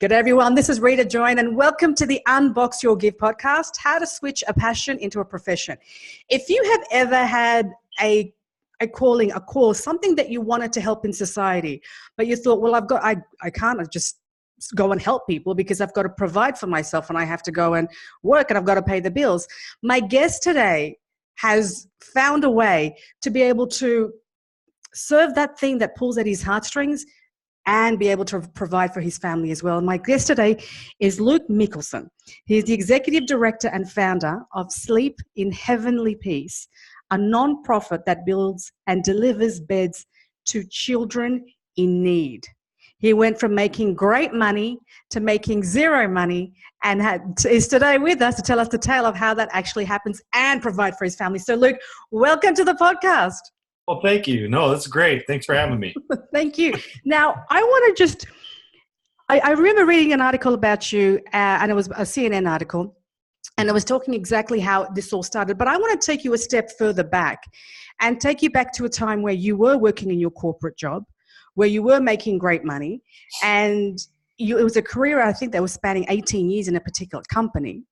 Good everyone, this is Rita Join and welcome to the Unbox Your Give podcast, how to switch a passion into a profession. If you have ever had a calling, a cause, something that you wanted to help in society, but you thought, well, I can't just go and help people because I've got to provide for myself and I have to go and work and I've got to pay the bills. My guest today has found a way to be able to serve that thing that pulls at his heartstrings and be able to provide for his family as well. And my guest today is Luke Mickelson. He's the executive director and founder of Sleep in Heavenly Peace, a non-profit that builds and delivers beds to children in need. He went from making great money to making zero money and is today with us to tell us the tale of how that actually happens and provide for his family. So Luke, welcome to the podcast. Well, thank you. No, that's great. Thanks for having me. Thank you. Now, I want to I remember reading an article about you, and it was a CNN article, and it was talking exactly how this all started. But I want to take you a step further back and take you back to a time where you were working in your corporate job, where you were making great money, and it was a career, I think, that was spanning 18 years in a particular company.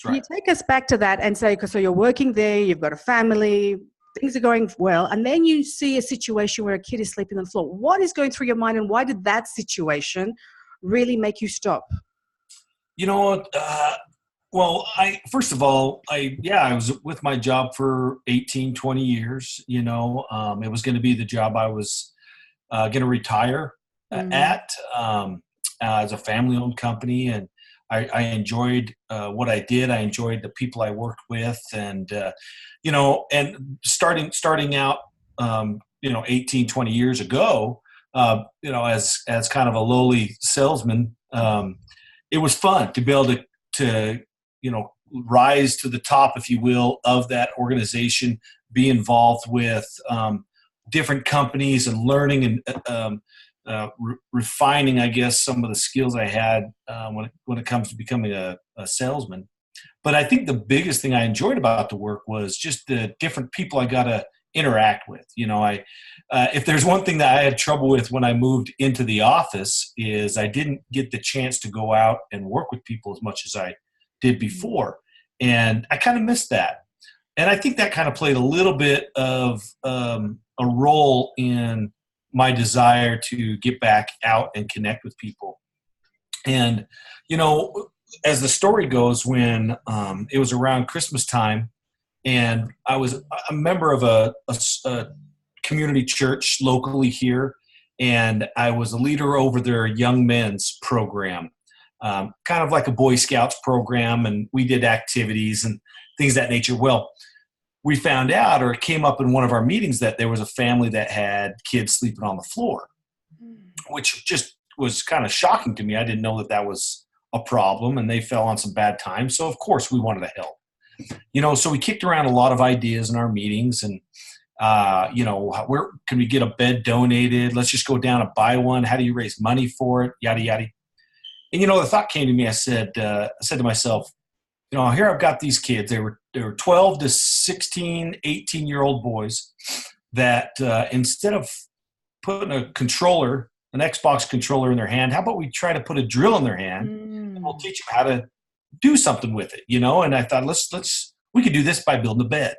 Can you take us back to that and say, so you're working there, you've got a family, things are going well, and then you see a situation where a kid is sleeping on the floor. What is going through your mind, and why did that situation really make you stop? You know, first of all, I was with my job for 18, 20 years. You know, it was going to be the job I was going to retire at as a family-owned company, and I enjoyed what I did. I enjoyed the people I worked with, and and starting out, 18, 20 years ago, as kind of a lowly salesman, it was fun to be able to rise to the top, if you will, of that organization, be involved with different companies and learning and refining, I guess, some of the skills I had when it comes to becoming a salesman. But I think the biggest thing I enjoyed about the work was just the different people I got to interact with. If there's one thing that I had trouble with when I moved into the office is I didn't get the chance to go out and work with people as much as I did before. And I kind of missed that. And I think that kind of played a little bit of a role in my desire to get back out and connect with people. And, as the story goes, when it was around Christmas time, and I was a member of a community church locally here, and I was a leader over their young men's program, kind of like a Boy Scouts program, and we did activities and things of that nature. Well, we found out, or it came up in one of our meetings, that there was a family that had kids sleeping on the floor, which just was kind of shocking to me. I didn't know that was a problem, and they fell on some bad times. So of course we wanted to help, so we kicked around a lot of ideas in our meetings, and, where can we get a bed donated? Let's just go down and buy one. How do you raise money for it? Yada, yada. And, the thought came to me, I said to myself, here I've got these kids. They were 12 to 16, 18-year-old boys that instead of putting an Xbox controller in their hand, how about we try to put a drill in their hand and we'll teach them how to do something with it, And I thought, we could do this by building a bed.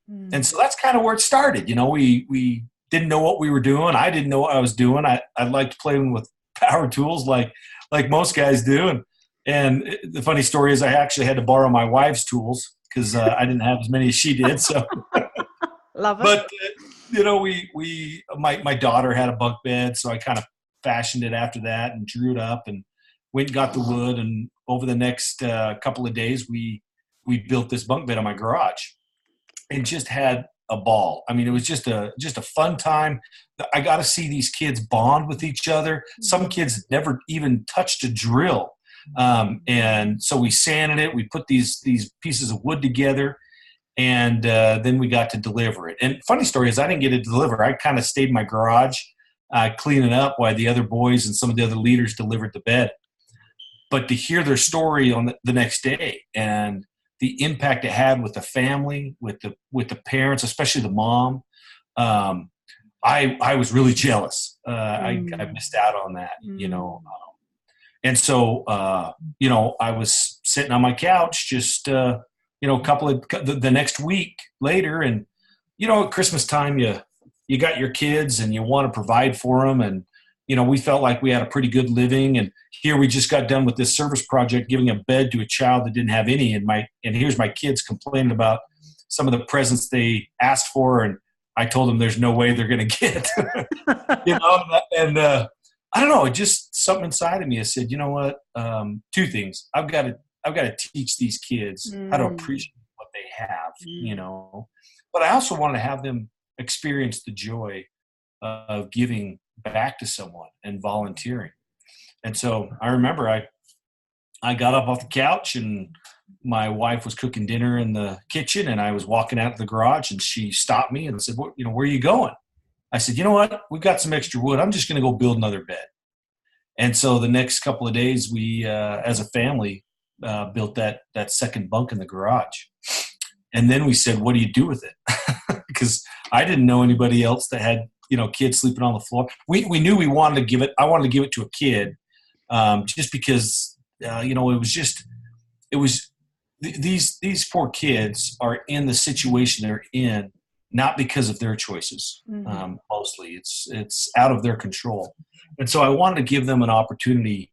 And so that's kind of where it started. We didn't know what we were doing. I didn't know what I was doing. I liked playing with power tools like most guys do. And the funny story is I actually had to borrow my wife's tools because I didn't have as many as she did. So, Love it. But my daughter had a bunk bed, so I kind of fashioned it after that and drew it up and went and got the wood. And over the next couple of days, we built this bunk bed in my garage and just had a ball. I mean, it was just a fun time. I got to see these kids bond with each other. Some kids never even touched a drill. And so we sanded it. We put these pieces of wood together, and then we got to deliver it. And funny story is I didn't get to deliver. I kind of stayed in my garage cleaning up while the other boys and some of the other leaders delivered the bed. But to hear their story on the next day and the impact it had with the family, with the parents, especially the mom, I was really jealous. I missed out on that, And so, I was sitting on my couch just, the next week later. And, at Christmas time, you got your kids and you want to provide for them. And, we felt like we had a pretty good living. And here we just got done with this service project, giving a bed to a child that didn't have any. And here's my kids complaining about some of the presents they asked for. And I told them there's no way they're going to get, and I don't know, just something inside of me. I said, you know what? Two things. I've got to teach these kids how to appreciate what they have, but I also wanted to have them experience the joy of giving back to someone and volunteering. And so I remember I got up off the couch and my wife was cooking dinner in the kitchen, and I was walking out of the garage, and she stopped me and said, where are you going? I said, you know what? We've got some extra wood. I'm just going to go build another bed. And so the next couple of days, we, as a family, built that second bunk in the garage. And then we said, what do you do with it? Because I didn't know anybody else that had, kids sleeping on the floor. We knew we wanted to give it. I wanted to give it to a kid, just because, these poor kids are in the situation they're in, not because of their choices. Mostly it's out of their control. And so I wanted to give them an opportunity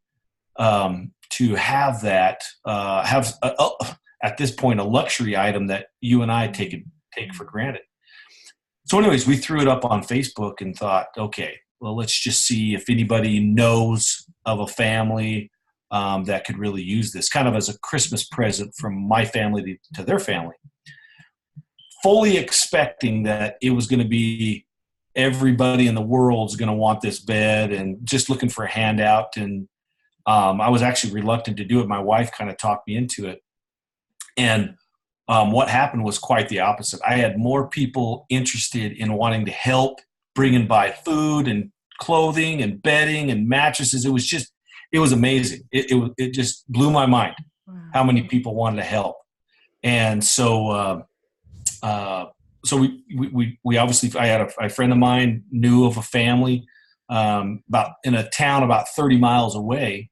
to have that, at this point, a luxury item that you and I take for granted. So anyways, we threw it up on Facebook and thought, okay, well, let's just see if anybody knows of a family that could really use this, kind of as a Christmas present from my family to their family. Fully expecting that it was going to be everybody in the world's going to want this bed, and just looking for a handout. And I was actually reluctant to do it. My wife kind of talked me into it. And what happened was quite the opposite. I had more people interested in wanting to help, bringing by food and clothing and bedding and mattresses. It was amazing. It just blew my mind how many people wanted to help. And so, we obviously, I had a friend of mine knew of a family in a town about 30 miles away,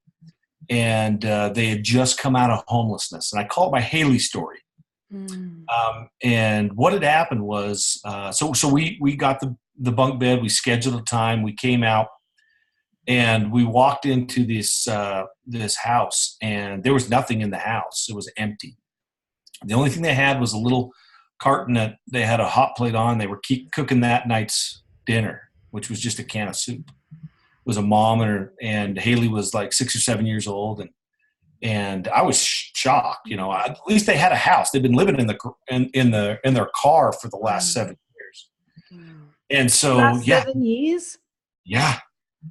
and they had just come out of homelessness. And I call it my Haley story. And what had happened was, so we got the bunk bed, we scheduled a time, we came out, and we walked into this house, and there was nothing in the house. It was empty. The only thing they had was a little carton that they had a hot plate on. They were cooking that night's dinner, which was just a can of soup. It was a mom, and Haley was like 6 or 7 years old, and I was shocked. At least they had a house. They'd been living in their car for the last 7 years. And so, last 7 years. Yeah.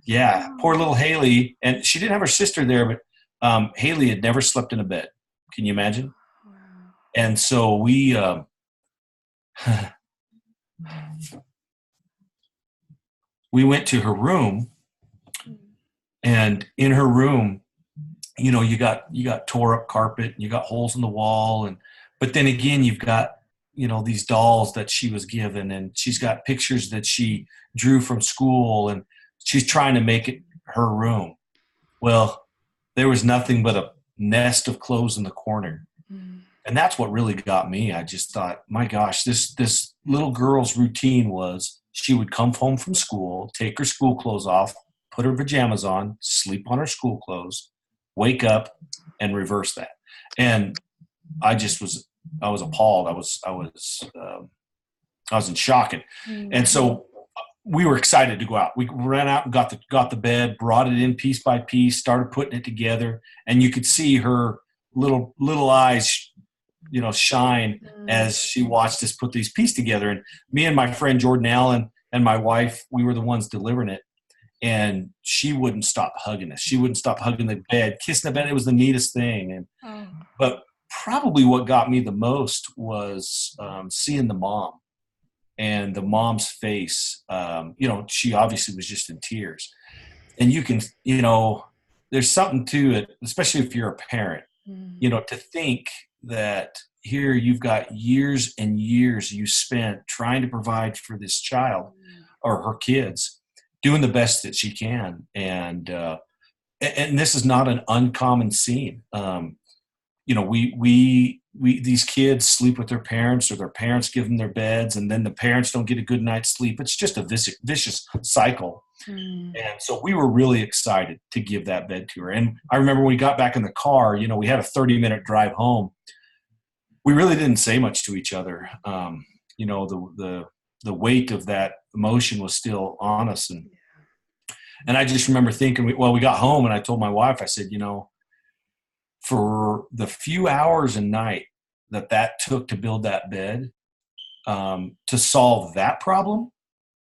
Yeah. Poor little Haley. And she didn't have her sister there, but Haley had never slept in a bed. Can you imagine? Wow. And so we went to her room, and in her room, you got tore up carpet, and you got holes in the wall. But then again, you've got, these dolls that she was given, and she's got pictures that she drew from school, and she's trying to make it her room. Well, there was nothing but a nest of clothes in the corner. And that's what really got me. I just thought, my gosh, this little girl's routine was she would come home from school, take her school clothes off, put her pajamas on, sleep on her school clothes, wake up, and reverse that. And I was appalled. I was in shock. And so we were excited to go out. We ran out and got the bed, brought it in piece by piece, started putting it together, and you could see her little eyes, shine as she watched us put these pieces together. And me and my friend Jordan Allen and my wife, we were the ones delivering it. And she wouldn't stop hugging us. She wouldn't stop hugging the bed, kissing the bed. It was the neatest thing. But probably what got me the most was seeing the mom. And the mom's face, she obviously was just in tears. And you can, there's something to it, especially if you're a parent, to think that here you've got years and years you spent trying to provide for this child or her kids, doing the best that she can. And and this is not an uncommon scene. You know, we these kids sleep with their parents, or their parents give them their beds, and then the parents don't get a good night's sleep. It's just a vicious cycle. And so we were really excited to give that bed to her. And I remember when we got back in the car, you know, we had a 30-minute drive home. We really didn't say much to each other. You know, the weight of that emotion was still on us. And I just remember thinking, we got home, and I told my wife, I said, you know, for the few hours a night that took to build that bed, to solve that problem,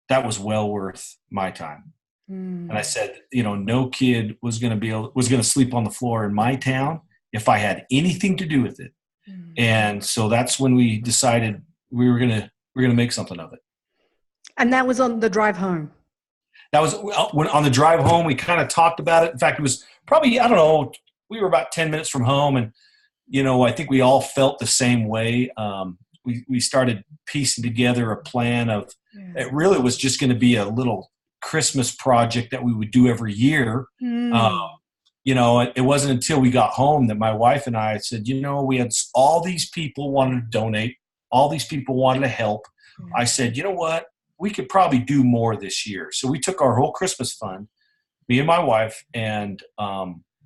that was well worth my time. And I said, you know, no kid was going to sleep on the floor in my town if I had anything to do with it. And so that's when we decided we were going to make something of it. And that was on the drive home. That was when on the drive home, we kind of talked about it. In fact, it was probably, I don't know, we were about 10 minutes from home, and, you know, I think we all felt the same way. We started piecing together a plan of, it really was just going to be a little Christmas project that we would do every year. You know, it wasn't until we got home that my wife and I said, you know, we had all these people wanted to donate. All these people wanted to help. I said, you know what? We could probably do more this year. So we took our whole Christmas fund, me and my wife, and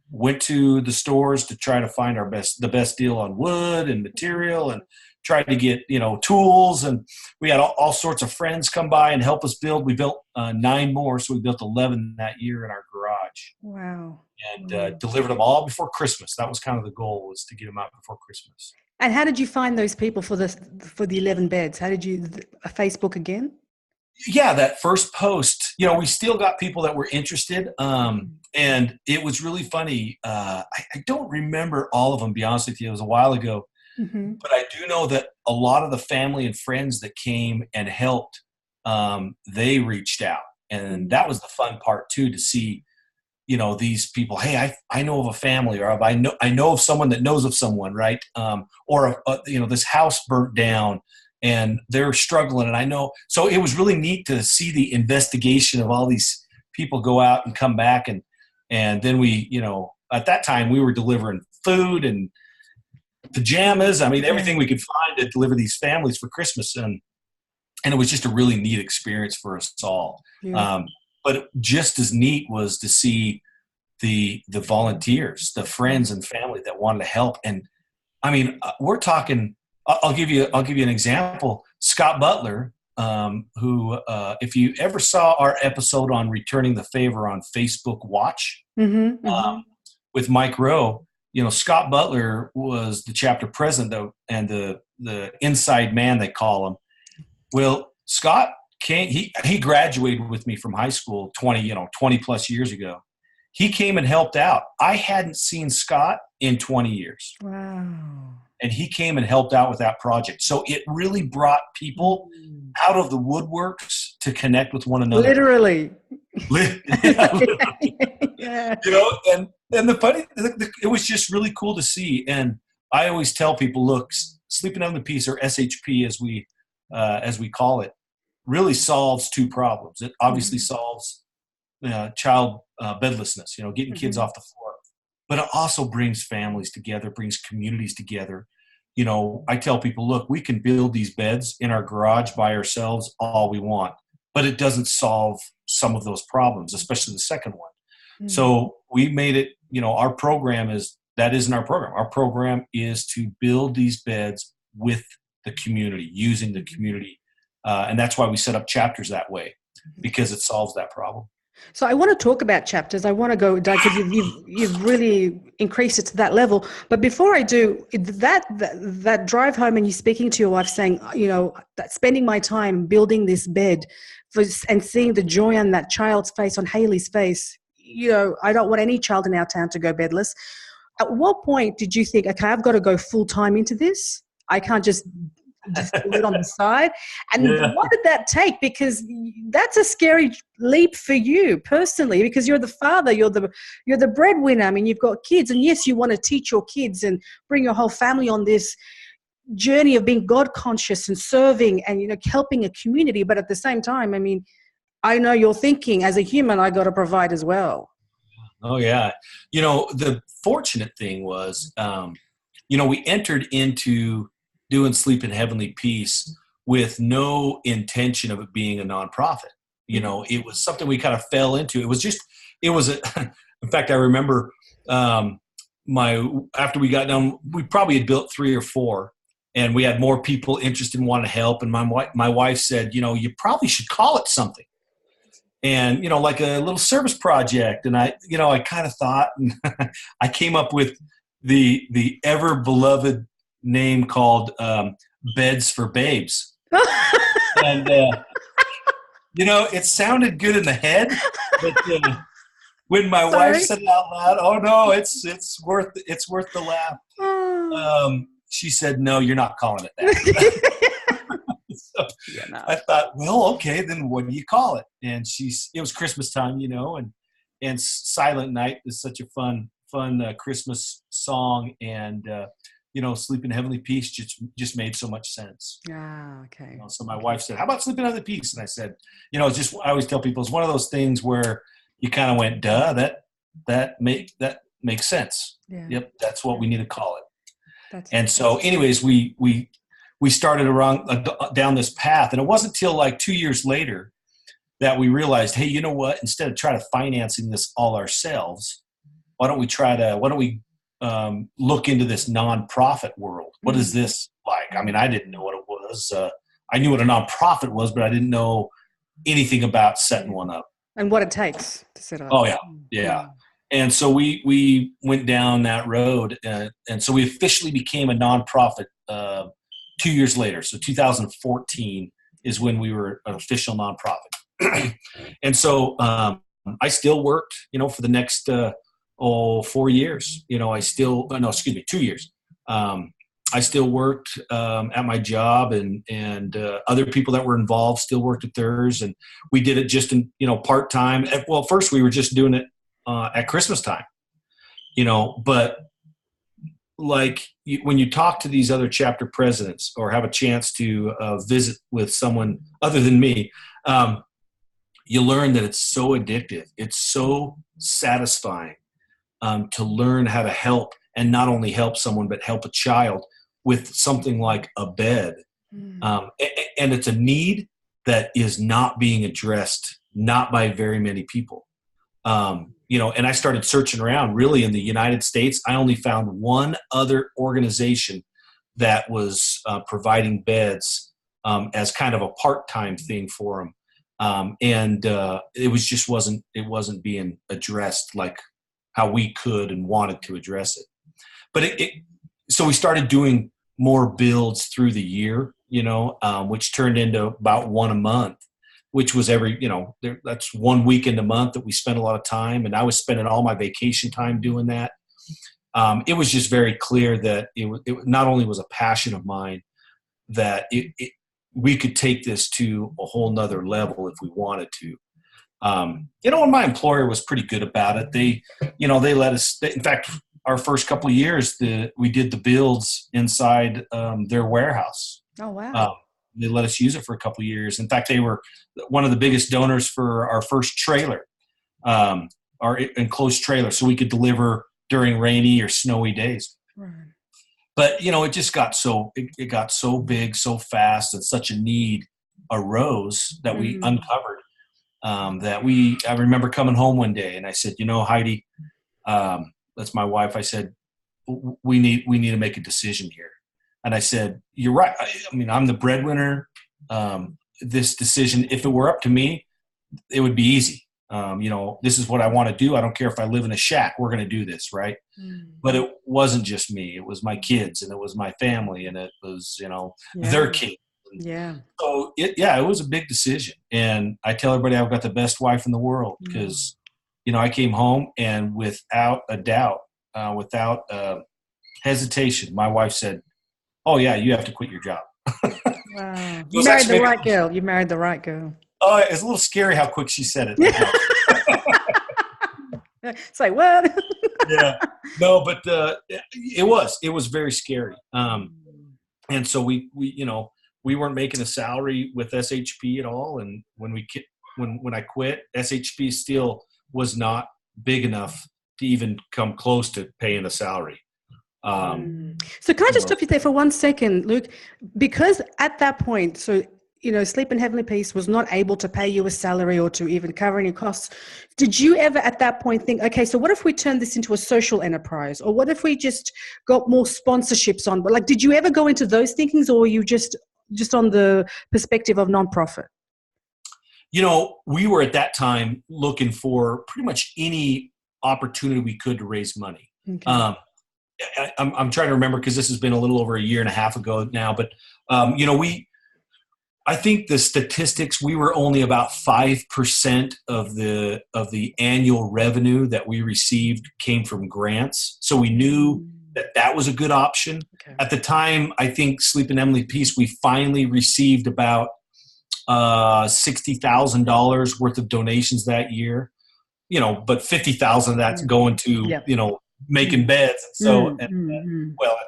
went to the stores to try to find the best deal on wood and material, and tried to get, you know, tools. And we had all sorts of friends come by and help us build. We built 9 more. So we built 11 that year in our garage. Wow. And delivered them all before Christmas. That was kind of the goal, was to get them out before Christmas. And how did you find those people for the 11 beds? How did you, Facebook again? Yeah, that first post, you know, we still got people that were interested. And it was really funny. I don't remember all of them, to be honest with you. It was a while ago. But I do know that a lot of the family and friends that came and helped, they reached out. And that was the fun part too, to see, you know, these people, hey, I know of a family, or I know of someone that knows of someone, right? Or, you know, this house burnt down and they're struggling. And I know, so it was really neat to see the investigation of all these people go out and come back. And then we, you know, at that time we were delivering food and pajamas. I mean, everything we could find to deliver these families for Christmas. And it was just a really neat experience for us all. Yeah. But just as neat was to see the volunteers, the friends and family that wanted to help. And I mean, we're talking, I'll give you an example. Scott Butler, who, if you ever saw our episode on returning the favor on Facebook Watch, with Mike Rowe, you know, Scott Butler was the chapter president and the inside man, they call him. Well, Scott he graduated with me from high school 20 plus years ago. He came and helped out. I hadn't seen Scott in 20 years. Wow. And he came and helped out with that project. So it really brought people out of the woodworks to connect with one another. Literally. Yeah. You know, and the funny, it was just really cool to see. And I always tell people, look, sleeping on the peace, or SHP as we call it, really solves 2 problems. It obviously solves child bedlessness, you know, getting kids off the floor. But it also brings families together, brings communities together. You know, I tell people, look, we can build these beds in our garage by ourselves all we want, but it doesn't solve some of those problems, especially the second one. So we made it, you know, our program isn't our program. Our program is to build these beds with the community, using the community. And that's why we set up chapters that way, because it solves that problem. So I want to talk about chapters. I want to go, because you've really increased it to that level. But before I do, that drive home and you speaking to your wife saying, you know, that spending my time building this bed and seeing the joy on that child's face, on Haley's face, you know, I don't want any child in our town to go bedless. At what point did you think, okay, I've got to go full time into this? I can't just do it on the side. And what did that take? Because that's a scary leap for you personally, because you're the father, you're the breadwinner. I mean, you've got kids, and yes, you want to teach your kids and bring your whole family on this journey of being God conscious and serving and, you know, helping a community. But at the same time, I mean, I know you're thinking, as a human, I got to provide as well. Oh yeah. The fortunate thing was, we entered into doing Sleep in Heavenly Peace with no intention of it being a nonprofit. It was something we kind of fell into. In fact, I remember, after we got done, we probably had built 3 or 4, and we had more people interested and wanted to help. And my wife said, you probably should call it something. And, like a little service project. And I kind of thought, and I came up with the ever beloved name called Beds for Babes. And, it sounded good in the head, but when my wife said it out loud, oh no, it's worth the laugh. She said, no, you're not calling it that. So I thought, well, okay, then what do you call it? And it was Christmas time, and Silent Night is such a fun Christmas song, and Sleep in Heavenly Peace just made so much sense. Okay. So my wife said, how about Sleep in Heavenly Peace? And I said, I always tell people, it's one of those things where you kind of went, duh, that makes sense. Yeah. Yep, that's what we need to call it. So anyways, we started down this path, and it wasn't till like 2 years later that we realized, hey, you know what? Instead of trying to financing this all ourselves, why don't we look into this nonprofit world? What is this like? I mean, I didn't know what it was. I knew what a nonprofit was, but I didn't know anything about setting one up. And what it takes to set up. Oh, yeah. And so we went down that road, and so we officially became a nonprofit 2 years later. So 2014 is when we were an official nonprofit. And so I still worked, for the next 4 years. 2 years. I still worked at my job, and other people that were involved still worked at theirs, and we did it just in part time. Well, first we were just doing it at Christmas time, but like when you talk to these other chapter presidents or have a chance to visit with someone other than me, you learn that it's so addictive. It's so satisfying to learn how to help, and not only help someone, but help a child with something like a bed. And it's a need that is not being addressed, not by very many people. And I started searching around. Really, in the United States, I only found one other organization that was providing beds as kind of a part-time thing for them. It wasn't being addressed like how we could and wanted to address it. But so we started doing more builds through the year, which turned into about one a month, which was that's 1 weekend a month that we spent a lot of time. And I was spending all my vacation time doing that. It was just very clear that it not only was a passion of mine, that we could take this to a whole nother level if we wanted to. And my employer was pretty good about it. They let us, in fact, our first couple of years, we did the builds inside their warehouse. Oh, wow. They let us use it for a couple of years. In fact, they were one of the biggest donors for our first trailer, our enclosed trailer, so we could deliver during rainy or snowy days. Right. But, it just got it got so big so fast, and such a need arose that we uncovered. I remember coming home one day, and I said, Heidi, that's my wife. I said, we need to make a decision here. And I said, you're right. I'm the breadwinner. This decision, if it were up to me, it would be easy. This is what I want to do. I don't care if I live in a shack. We're going to do this, right? But it wasn't just me. It was my kids, and it was my family, and it was, their kids. Yeah. So it was a big decision. And I tell everybody I've got the best wife in the world, because, I came home, and without a doubt, without hesitation, my wife said, oh yeah, you have to quit your job. Wow. You married the right girl. Oh, it's a little scary how quick she said it. It's like, what? Yeah. No, but it was very scary. And so we weren't making a salary with SHP at all. And when I quit, SHP still was not big enough to even come close to paying a salary. So can I just stop you there for 1 second, Luke? Because at that point, so, Sleep in Heavenly Peace was not able to pay you a salary or to even cover any costs. Did you ever at that point think, okay, so what if we turn this into a social enterprise? Or what if we just got more sponsorships on? But like, did you ever go into those thinkings, or were you just on the perspective of nonprofit? We were at that time looking for pretty much any opportunity we could to raise money. Okay. I'm trying to remember, because this has been a little over a year and a half ago now, but I think the statistics, we were only about 5% of the annual revenue that we received came from grants. So we knew that was a good option. Okay. At the time, I think Sleep in Heavenly Peace, we finally received about $60,000 worth of donations that year. But 50,000 of that's going to, making beds. So, well, at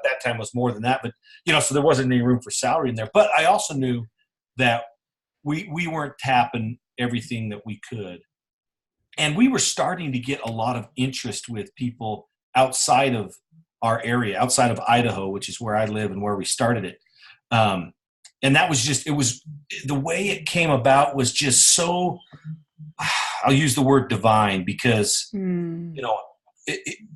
that time it was more than that, but, so there wasn't any room for salary in there. But I also knew that we weren't tapping everything that we could. And we were starting to get a lot of interest with people outside of our area, outside of Idaho, which is where I live and where we started it. And that was just, the way it came about was just so, I'll use the word divine, because,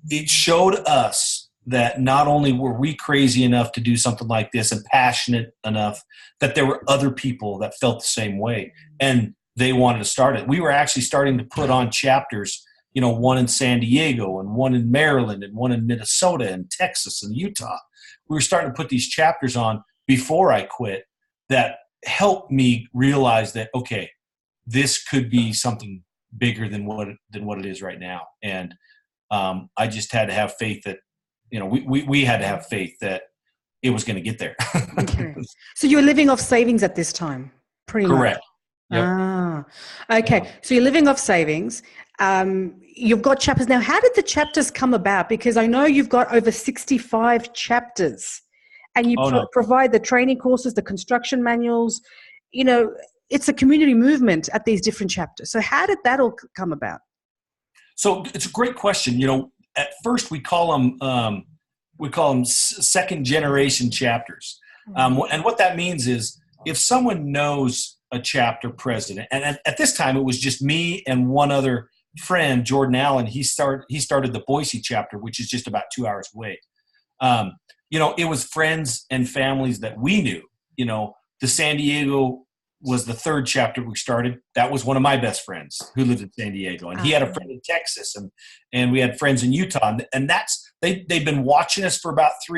it showed us that not only were we crazy enough to do something like this and passionate enough, that there were other people that felt the same way and they wanted to start it. We were actually starting to put on chapters, one in San Diego and one in Maryland and one in Minnesota and Texas and Utah. We were starting to put these chapters on before I quit that helped me realize that, okay, this could be something bigger than what it is right now. And I just had to have faith that, we had to have faith that it was going to get there. Okay. So you're living off savings at this time, pretty Correct. much? Yep. Okay. So you're living off savings. You've got chapters. Now, how did the chapters come about? Because I know you've got over 65 chapters, and you provide the training courses, the construction manuals. It's a community movement at these different chapters. So how did that all come about? So it's a great question. At first we call them second generation chapters. And what that means is, if someone knows a chapter president, and at this time it was just me and one other friend, Jordan Allen, he started the Boise chapter, which is just about 2 hours away. It was friends and families that we knew. The San Diego was the third chapter we started. That was one of my best friends who lived in San Diego, and he had a friend in Texas, and we had friends in Utah, and they've been watching us for about 4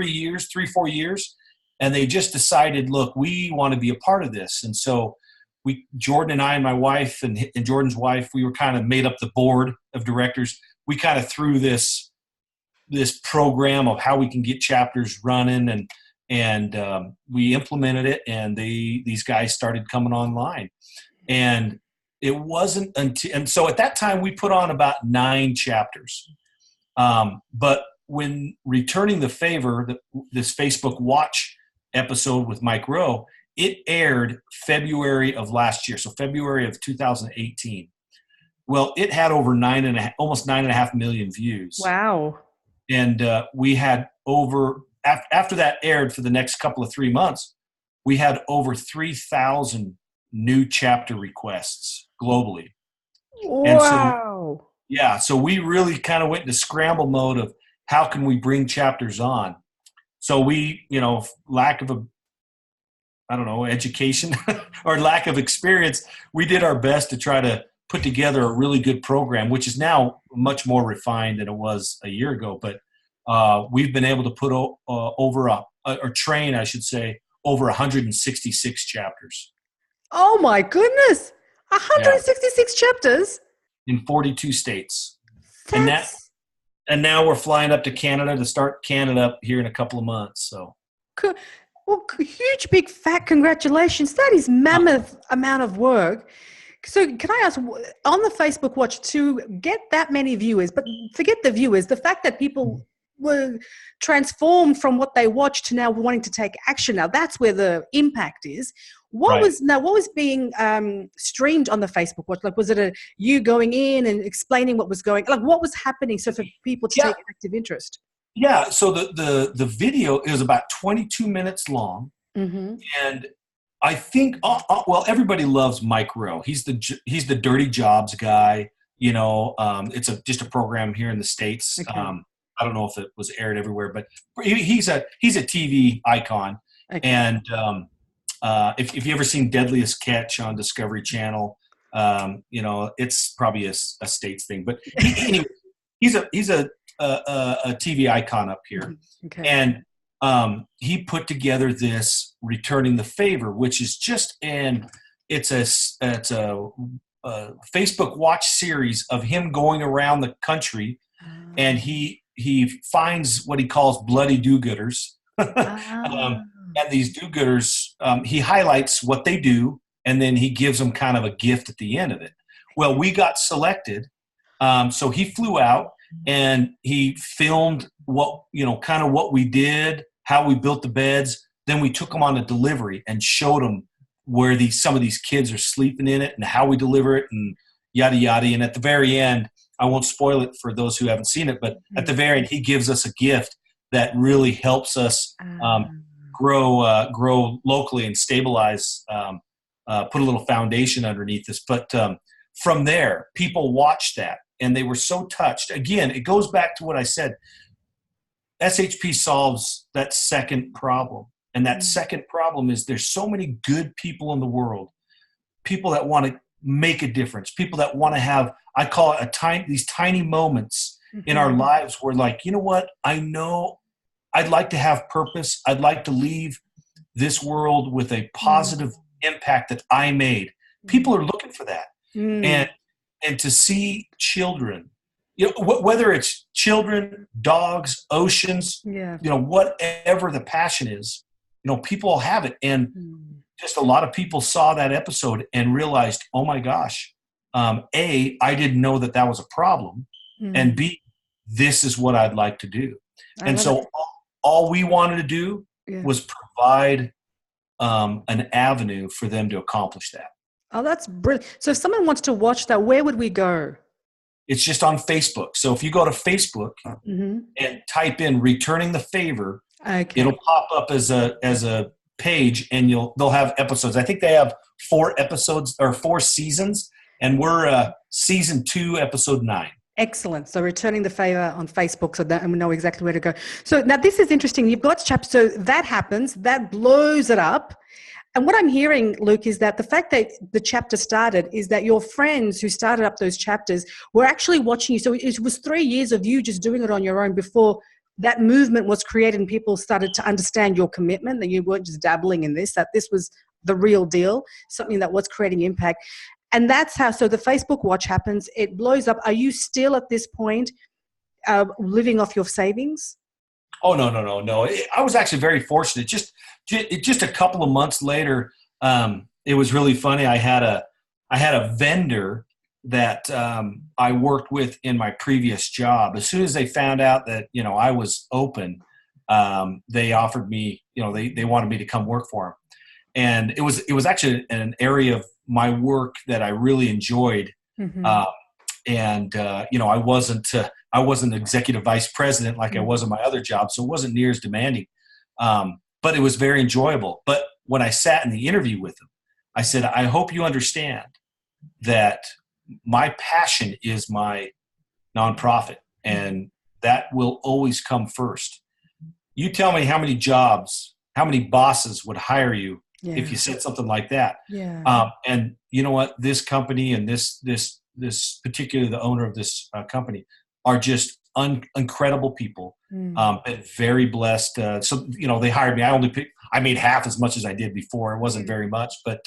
years, and they just decided, look, we want to be a part of this. And so Jordan and I and my wife and Jordan's wife, we were kind of made up the board of directors. We kind of threw this program of how we can get chapters running, and we implemented it, and these guys started coming online. And it wasn't until, and so at that time we put on about 9 chapters. But when returning the favor, this Facebook Watch episode with Mike Rowe, it aired February of last year. So February of 2018. Well, it had over almost 9.5 million views. Wow. And we had after that aired for the next couple of 3 months, we had over 3,000 new chapter requests globally. Wow. And so we really kind of went into scramble mode of how can we bring chapters on. So we, lack of education or lack of experience, we did our best to try to put together a really good program, which is now much more refined than it was a year ago. But we've been able to put train, I should say, over 166 chapters. Oh my goodness. 166 chapters? In 42 states. And now we're flying up to Canada to start Canada up here in a couple of months. So, well, huge, big, fat congratulations. That is mammoth amount of work. So can I ask, on the Facebook Watch, to get that many viewers, but forget the viewers, the fact that people were transformed from what they watched to now wanting to take action. Now that's where the impact is. What was being streamed on the Facebook watch? Like, was it you going in and explaining what was going, like what was happening? So for people to take active interest. Yeah. So the video is about 22 minutes long. Mm-hmm. And I think, well, everybody loves Mike Rowe. He's the dirty jobs guy. It's just a program here in the States. Okay. I don't know if it was aired everywhere, but he's a TV icon. Okay. And if you ever seen Deadliest Catch on Discovery Channel, it's probably a States thing. But anyway, he's a TV icon up here. Okay. And he put together this Returning the Favor, which is it's a Facebook watch series of him going around the country, and he finds what he calls bloody do-gooders. And these do-gooders, he highlights what they do, and then he gives them kind of a gift at the end of it. Well, we got selected, so he flew out and he filmed what we did, how we built the beds. Then we took them on a delivery and showed them where some of these kids are sleeping in it and how we deliver it and yada, yada. And at the very end, I won't spoil it for those who haven't seen it, but at the very end, he gives us a gift that really helps us grow locally and stabilize, put a little foundation underneath this. But from there, people watched that and they were so touched. Again, it goes back to what I said. SHP solves that second problem. And that second problem is there's so many good people in the world, people that want to make a difference, people that want to have, I call it these tiny moments in our lives where, like, you know what, I know I'd like to have purpose. I'd like to leave this world with a positive impact that I made. People are looking for that. And to see children, whether it's children, dogs, oceans, whatever the passion is, people have it. And just a lot of people saw that episode and realized, oh my gosh, A, I didn't know that was a problem. And B, this is what I'd like to do. And so all we wanted to do was provide an avenue for them to accomplish that. Oh, that's brilliant. So if someone wants to watch that, where would we go? It's just on Facebook. So if you go to Facebook and type in Returning the Favor, it'll pop up as a page, and they'll have episodes. I think they have 4 episodes or 4 seasons, and we're season 2, episode 9. Excellent. So Returning the Favor on Facebook, so that we know exactly where to go. So now this is interesting. You've got chapters. So that happens. That blows it up. And what I'm hearing, Luke, is that the fact that the chapter started is that your friends who started up those chapters were actually watching you. So it was 3 years of you just doing it on your own before that movement was created and people started to understand your commitment, that you weren't just dabbling in this, that this was the real deal, something that was creating impact. And that's how, so the Facebook watch happens. It blows up. Are you still at this point living off your savings? Oh, no. I was actually very fortunate. Just a couple of months later, it was really funny. I had a vendor that I worked with in my previous job. As soon as they found out that, I was open, they offered me, they wanted me to come work for them. And it was actually an area of my work that I really enjoyed. I wasn't executive vice president like I was in my other job, so it wasn't near as demanding. But it was very enjoyable. But when I sat in the interview with them, I said, I hope you understand that my passion is my nonprofit, and that will always come first. You tell me how many jobs, how many bosses would hire you if you said something like that. And you know what? This company and this particularly the owner of this company are just incredible people. And very blessed. So, they hired me. I made half as much as I did before. It wasn't very much, but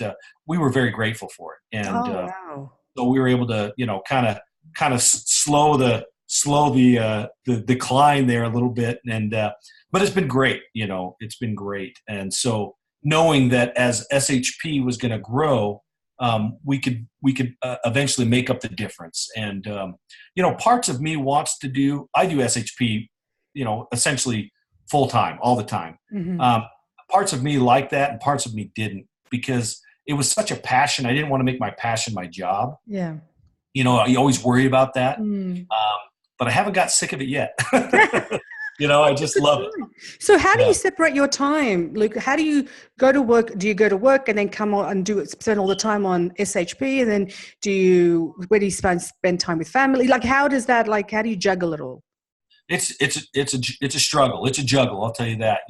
we were very grateful for it. And so we were able to, kind of slow the decline there a little bit. And but it's been great. It's been great. And so knowing that as SHP was going to grow, we could eventually make up the difference. And parts of me wants to do. I do SHP, essentially full time all the time. Mm-hmm. Parts of me liked that and parts of me didn't, because it was such a passion. I didn't want to make my passion my job. Yeah. You always worry about that. Mm. But I haven't got sick of it yet. I just love it. So how do you separate your time, Luke? How do you go to work? Do you go to work and then come on and spend all the time on SHP? And then where do you spend time with family? Like, how does that, how do you juggle it all? It's a struggle. It's a juggle. I'll tell you that.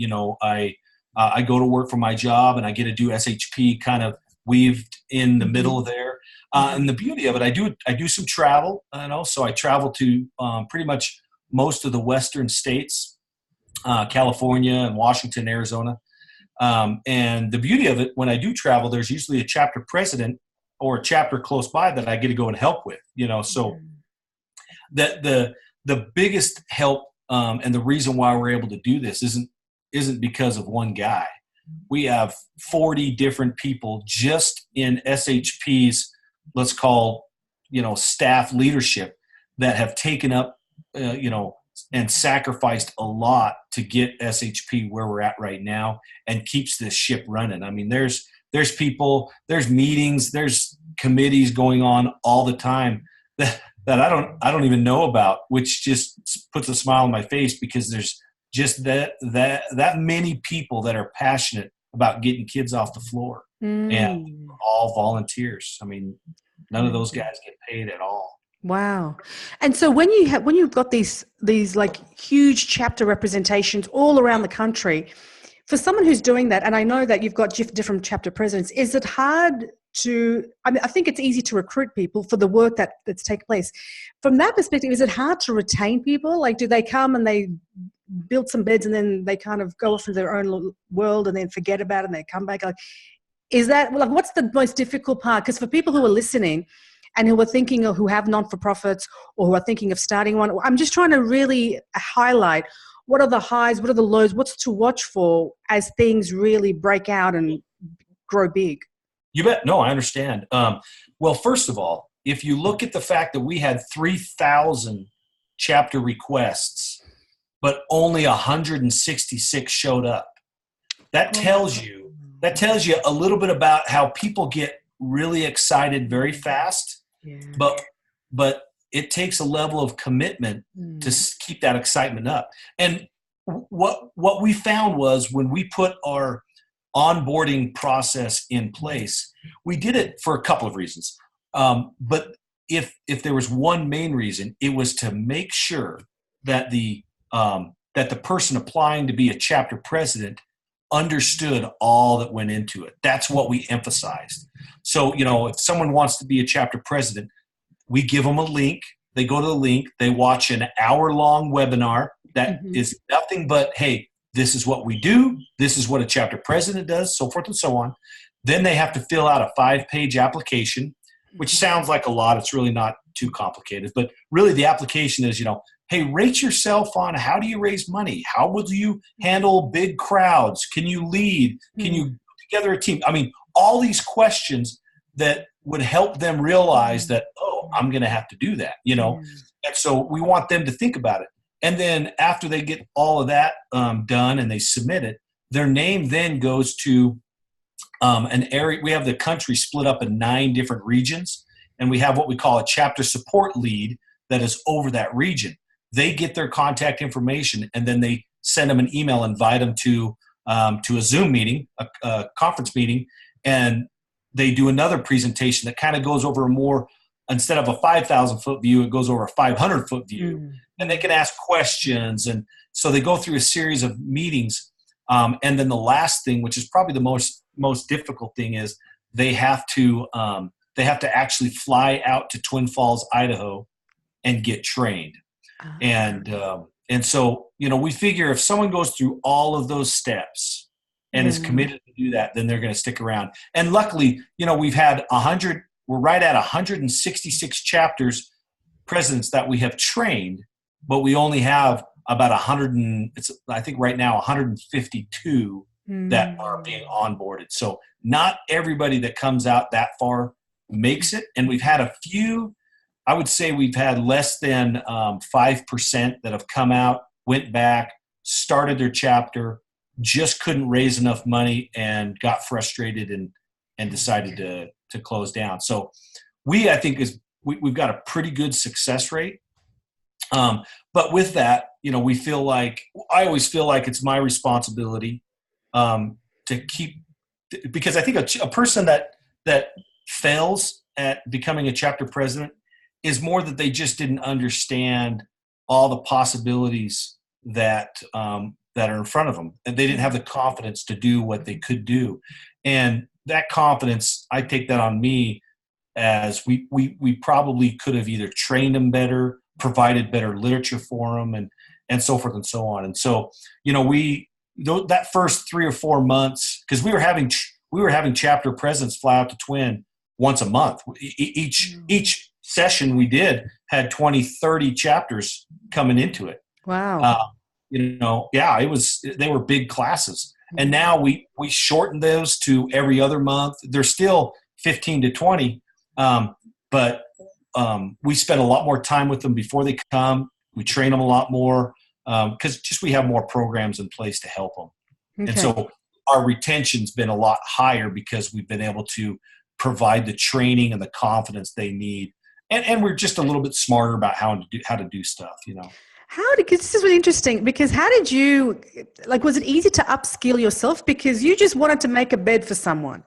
I go to work for my job and I get to do SHP kind of weaved in the middle there. And the beauty of it, I do some travel, so I travel to pretty much most of the Western states, California and Washington, Arizona. And the beauty of it, when I do travel, there's usually a chapter president or a chapter close by that I get to go and help with, so that the biggest help and the reason why we're able to do this isn't because of one guy. We have 40 different people just in SHP's, let's call, staff leadership, that have taken up, and sacrificed a lot to get SHP where we're at right now and keeps this ship running. I mean, there's people, there's meetings, there's committees going on all the time that I don't even know about, which just puts a smile on my face, because there's just that many people that are passionate about getting kids off the floor, and all volunteers. I mean, none of those guys get paid at all. Wow. And so when you've got these huge chapter representations all around the country, for someone who's doing that, and I know that you've got different chapter presidents, is it hard I think it's easy to recruit people for the work that's take place. From that perspective, is it hard to retain people? Like, do they come and they build some beds and then they kind of go off into their own world and then forget about it and they come back? Like, is that, what's the most difficult part? Because for people who are listening and who are thinking, or who have non-for-profits, or who are thinking of starting one, I'm just trying to really highlight what are the highs, what are the lows, what's to watch for as things really break out and grow big. You bet. No, I understand. Well, first of all, if you look at the fact that we had 3,000 chapter requests, but only 166 showed up, that tells you a little bit about how people get really excited very fast. Yeah. But it takes a level of commitment to keep that excitement up. And what we found was, when we put our onboarding process in place, we did it for a couple of reasons. But if there was one main reason, it was to make sure that the person applying to be a chapter president understood all that went into it. That's what we emphasized. So, if someone wants to be a chapter president, we give them a link. They go to the link. They watch an hour-long webinar that is nothing but, hey, this is what we do. This is what a chapter president does, so forth and so on. Then they have to fill out a 5-page application, which sounds like a lot. It's really not too complicated. But really, the application is, hey, rate yourself on how do you raise money? How will you handle big crowds? Can you lead? Can you put together a team? I mean, all these questions that would help them realize that, oh, I'm going to have to do that, And so we want them to think about it. And then after they get all of that done and they submit it, their name then goes to an area. We have the country split up in 9 different regions, and we have what we call a chapter support lead that is over that region. They get their contact information, and then they send them an email, invite them to a Zoom meeting, a conference meeting, and they do another presentation that kind of goes over more, instead of a 5,000-foot view, it goes over a 500-foot view. And they can ask questions. And so they go through a series of meetings. And then the last thing, which is probably the most difficult thing, is they have to actually fly out to Twin Falls, Idaho, and get trained. And so, we figure if someone goes through all of those steps and is committed to do that, then they're going to stick around. And luckily, we've had we're right at 166 chapters presidents that we have trained, but we only have about I think right now 152 that are being onboarded. So not everybody that comes out that far makes it. And we've had a few, I would say we've had less than 5% that have come out went back, started their chapter, just couldn't raise enough money and got frustrated and decided to close down. So I think we've got a pretty good success rate. But with that, I always feel like it's my responsibility to keep, because I think a person that fails at becoming a chapter president is more that they just didn't understand all the possibilities that are in front of them, and they didn't have the confidence to do what they could do. And that confidence, I take that on me, as we probably could have either trained them better, provided better literature for them, and so forth and so on. And so, that first 3 or 4 months, because we were having chapter presidents fly out to Twin once a month. Each session we did had 20, 30 chapters coming into it. Wow. They were big classes. And now we shortened those to every other month. They're still 15 to 20. But we spend a lot more time with them before they come. We train them a lot more because we have more programs in place to help them. Okay. And so our retention's been a lot higher because we've been able to provide the training and the confidence they need. And we're just a little bit smarter about how to do stuff, Because this is really interesting, because how did you, was it easy to upskill yourself? Because you just wanted to make a bed for someone,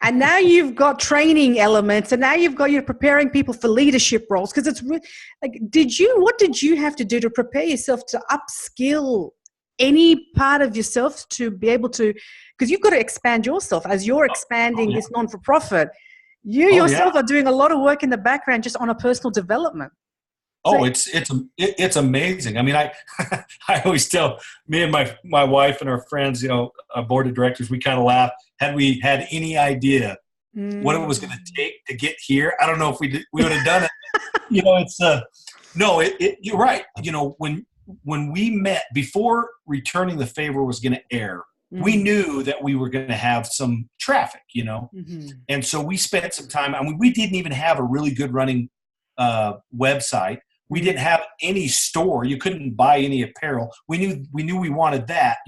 and now you've got training elements, and now you're preparing people for leadership roles. Because it's what did you have to do to prepare yourself to upskill any part of yourself to be able to, because you've got to expand yourself as you're expanding this non-for-profit. You yourself are doing a lot of work in the background just on a personal development. Oh, it's amazing. I mean, I always tell, me and my wife and our friends, our board of directors, we kind of laugh. Had we had any idea what it was going to take to get here, I don't know if we would have done it. You're right. When we met before Returning the Favor was going to air, we knew that we were going to have some traffic, and so we spent some time. I mean, we didn't even have a really good running website. We didn't have any store. You couldn't buy any apparel. We knew we wanted that.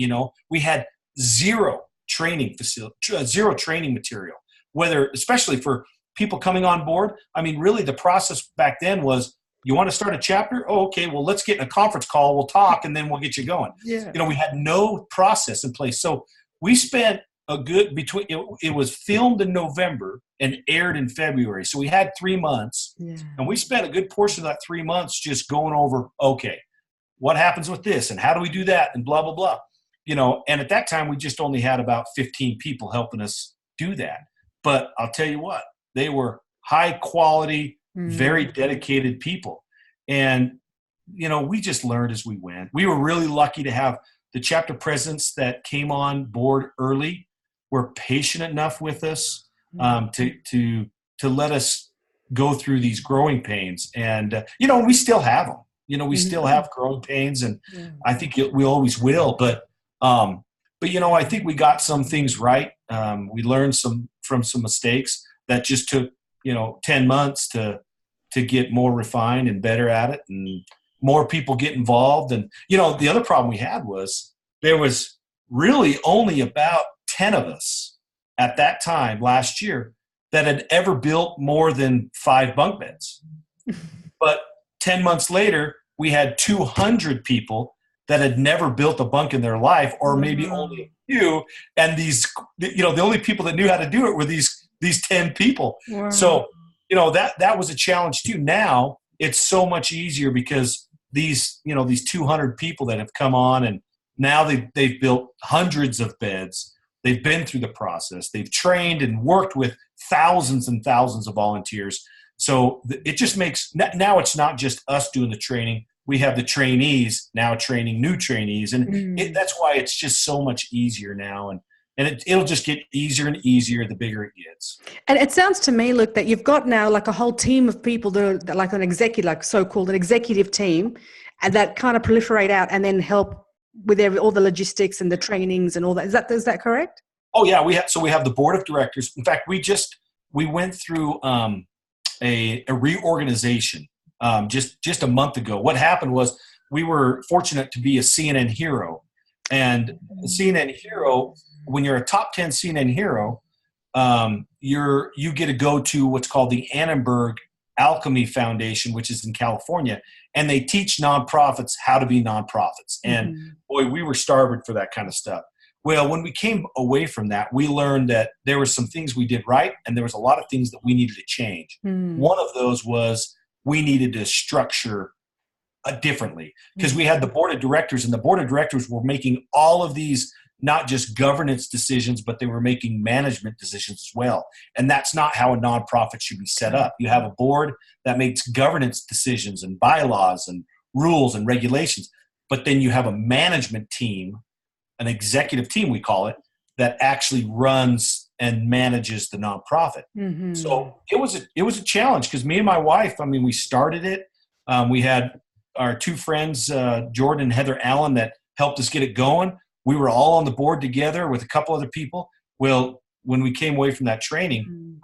We had zero training material, especially for people coming on board. I mean, really the process back then was, you want to start a chapter? Oh, okay. Well, let's get in a conference call. We'll talk, and then we'll get you going. Yeah. We had no process in place. So we spent it was filmed in November and aired in February. So we had 3 months, and we spent a good portion of that 3 months just going over, okay, what happens with this and how do we do that and blah, blah, blah. And at that time we just only had about 15 people helping us do that. But I'll tell you what, they were high quality, very dedicated people. And, we just learned as we went. We were really lucky to have the chapter presidents that came on board early were patient enough with us to let us go through these growing pains. And, we still have them. We still have growing pains, and I think we always will. But I think we got some things right. We learned from some mistakes that just took, 10 months to get more refined and better at it, and more people get involved. And, the other problem we had was there was really only about 10 of us at that time last year that had ever built more than 5 bunk beds. But 10 months later, we had 200 people that had never built a bunk in their life, or maybe only a few. And the only people that knew how to do it were these 10 people. Wow. So, that was a challenge too. Now it's so much easier because these 200 people that have come on, and now they've built hundreds of beds. They've been through the process. They've trained and worked with thousands and thousands of volunteers. So it just makes, now it's not just us doing the training. We have the trainees now training new trainees. And that's why it's just so much easier now. And it'll just get easier and easier the bigger it gets. And it sounds to me, Luke, that you've got now like a whole team of people that are like an executive, like so-called an executive team, and that kind of proliferate out and then help with all the logistics and the trainings and all that. Is that correct? Oh yeah, we have the board of directors. In fact, we went through a reorganization just a month ago. What happened was we were fortunate to be a CNN hero. And a CNN hero, when you're a top 10 CNN hero, you get to go to what's called the Annenberg Alchemy Foundation, which is in California, and they teach nonprofits how to be nonprofits. And boy, we were starving for that kind of stuff. Well, when we came away from that, we learned that there were some things we did right, and there was a lot of things that we needed to change. One of those was we needed to structure differently, because we had the board of directors, and the board of directors were making all of these, not just governance decisions, but they were making management decisions as well. And that's not how a nonprofit should be set up. You have a board that makes governance decisions and bylaws and rules and regulations, but then you have a management team, an executive team, we call it, that actually runs and manages the nonprofit. So it was a challenge, because me and my wife, I mean, we started it. We had our two friends, Jordan and Heather Allen, that helped us get it going. We were all on the board together with a couple other people. Well, when we came away from that training,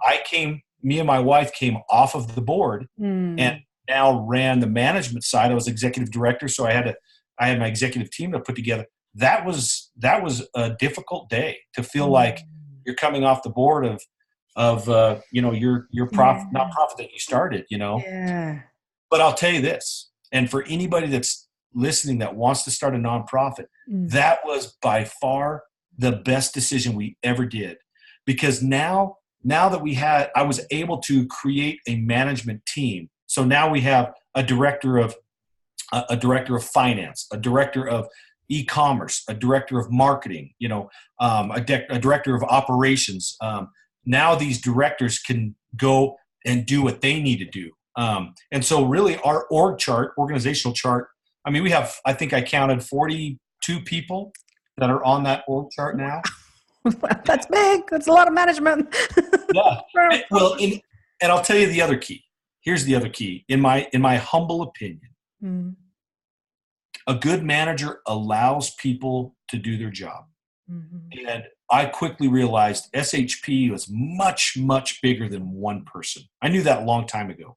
me and my wife came off of the board and now ran the management side. I was executive director, so I had my executive team to put together. That was a difficult day, to feel like you're coming off the board of your nonprofit that you started, Yeah. But I'll tell you this, and for anybody that's listening that wants to start a nonprofit, that was by far the best decision we ever did, because now that I was able to create a management team. So now we have a director of finance, a director of e-commerce, a director of marketing, a director of operations. Now these directors can go and do what they need to do. And so really our organizational chart, I mean, I think I counted 42 people that are on that org chart now. That's big. That's a lot of management. Yeah. Well, and I'll tell you the other key. Here's the other key. In my humble opinion, a good manager allows people to do their job. And I quickly realized SHP was much, much bigger than one person. I knew that a long time ago.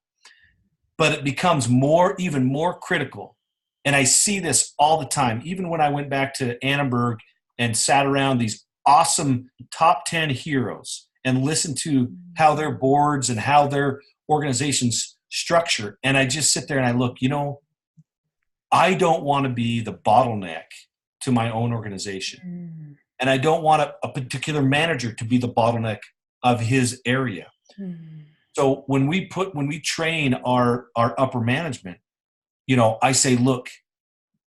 But it becomes even more critical. And I see this all the time. Even when I went back to Annenberg and sat around these awesome top 10 heroes and listened to how their boards and how their organizations structure. And I just sit there and I look, I don't want to be the bottleneck to my own organization. And I don't want a particular manager to be the bottleneck of his area. So when we train our upper management, I say, look,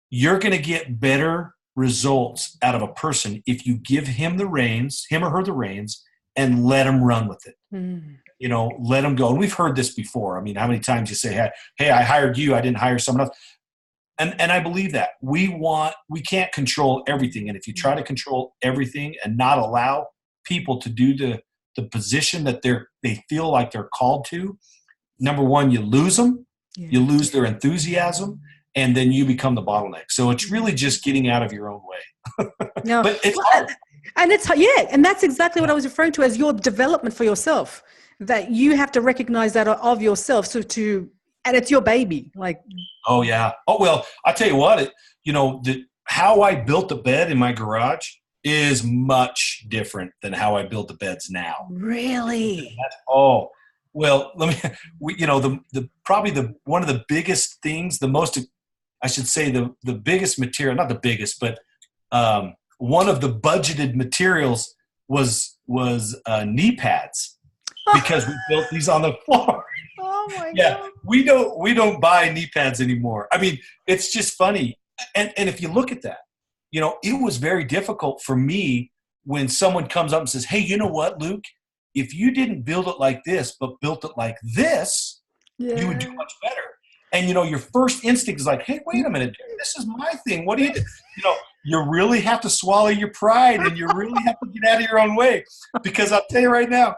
you're going to get better results out of a person if you give him or her the reins, and let him run with it. Let him go. And we've heard this before. I mean, how many times you say, hey, I hired you, I didn't hire someone else. And I believe that we can't control everything. And if you try to control everything and not allow people to do the position that they feel like they're called to, number one, you lose them, you lose their enthusiasm, and then you become the bottleneck. So it's really just getting out of your own way. No, but it's hard. And and that's exactly what I was referring to as your development for yourself, that you have to recognize that of yourself. And it's your baby. Oh yeah. Oh, well, I'll tell you what, how I built the bed in my garage is much different than how I build the beds now. Really? Oh, well, one of the biggest things, the biggest material, not the biggest, but one of the budgeted materials was knee pads, because we built these on the floor. Oh my God. We don't buy knee pads anymore. I mean, it's just funny. And if you look at that, it was very difficult for me when someone comes up and says, hey, you know what, Luke, if you didn't build it like this, but built it like this, you would do much better. And, your first instinct is like, hey, wait a minute, dude, this is my thing. What do you do? You really have to swallow your pride, and you really have to get out of your own way. Because I'll tell you right now,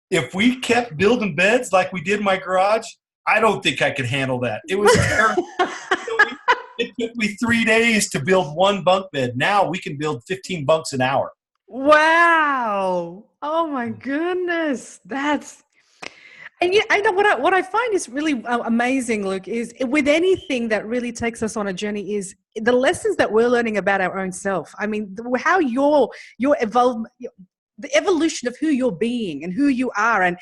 if we kept building beds like we did in my garage, I don't think I could handle that. It was terrible. It took me 3 days to build one bunk bed. Now we can build 15 bunks an hour. Wow. Oh my goodness. I know what I find is really amazing, Luke, is with anything that really takes us on a journey is the lessons that we're learning about our own self. I mean, how your evolve, the evolution of who you're being and who you are, and